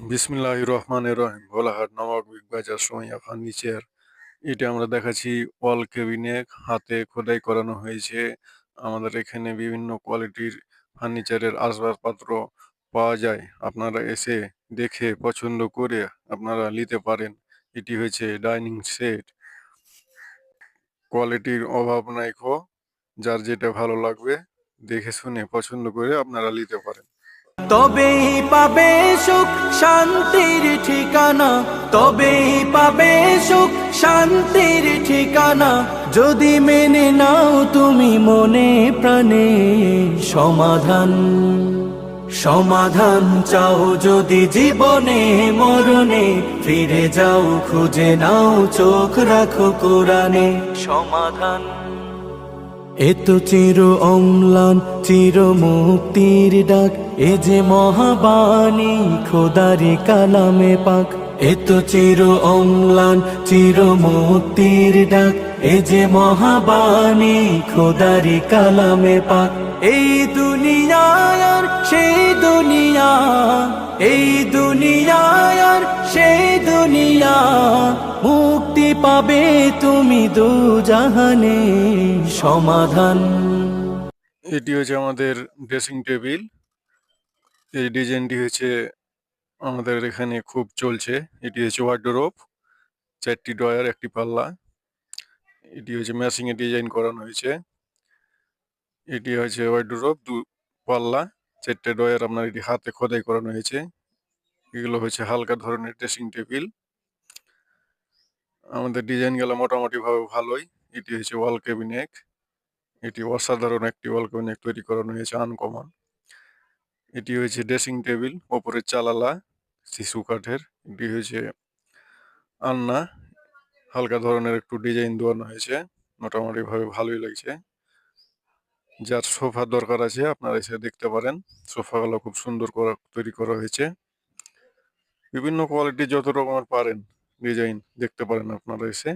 বিসমিল্লাহির রহমানির রহিম। ভোলাহাট নবাব বাজার সোমাইয়া ফার্নিচার। এটা আমরা দেখাচ্ছি ওয়াল ক্যাবিনেট হাতে খোদাই করানো হয়েছে। আমাদের এখানে বিভিন্ন কোয়ালিটির ফার্নিচারের আসবাবপত্র পাওয়া যায়। আপনারা এসে দেখে পছন্দ করে আপনারা নিতে পারেন। এটি হচ্ছে ডাইনিং সেট। কোয়ালিটির অভাব নাই খো, যার যেটা ভালো লাগবে দেখে শুনে পছন্দ করে আপনারা নিতে পারেন। তবেই পাবে সুখ শান্তির ঠিকানা, তবেই পাবে সুখ শান্তির ঠিকানা। যদি মেনে নাও তুমি মনে প্রাণে সমাধান, সমাধান চাও যদি জীবনে মরণে, ফিরে যাও খুঁজে নাও চোখ রাখো কোরআনে সমাধান। এত চির অম্লান চির মুক্তির ডাক, এ যে মহাবাণী খোদারি কালামে পাক। এত চির অম্লান চির মুক্তির ডাক, এ যে মহাবাণী খোদারি কালামে পাক। এই দুনিয়ায় আর সেই দুনিয়া, এই দুনিয়ায় আর সেই দুনিয়া, মুক্তি পাবে তুমি দু জাহানে সমাধান। এটি হচ্ছে আমাদের ড্রেসিং টেবিল। এই ডিজাইনটি হচ্ছে আমাদের এখানে খুব চলছে। এটি হচ্ছে ওয়ার্ডরোব, 4টি ড্রয়ার, 1টি পাল্লা। এটি হচ্ছে ম্যাচিং এ ডিজাইন করানো হয়েছে। এটি হচ্ছে ওয়ার্ডরোব, 2 পাল্লা, 4টে ড্রয়ার। আপনার এটি হাতে খোদাই করানো হয়েছে। এগুলো হচ্ছে হালকা ধরনের ড্রেসিং টেবিল। আমাদের ডিজাইন গুলো মোটামুটি ভাবে ভালোই। এটি হচ্ছে ওয়াল ক্যাবিনেট। এটি অসাধারণ একটি ওয়াল ক্যাবিনেট তৈরি করানো হয়েছে, আনকমন। এটি হয়েছে ড্রেসিং টেবিল, ওপরের চালালা শিশু কাঠের। এটি হয়েছে আন্না, হালকা ধরনের একটু ডিজাইন দেওয়ানো হয়েছে, মোটামুটি ভাবে ভালোই লাগছে। যার সোফা দরকার আছে আপনারা এসে দেখতে পারেন। সোফাগুলো খুব সুন্দর করে তৈরি করা হয়েছে। বিভিন্ন কোয়ালিটি যত রকমের পারেন ডিজাইন দেখতে পারেন আপনারা এসে।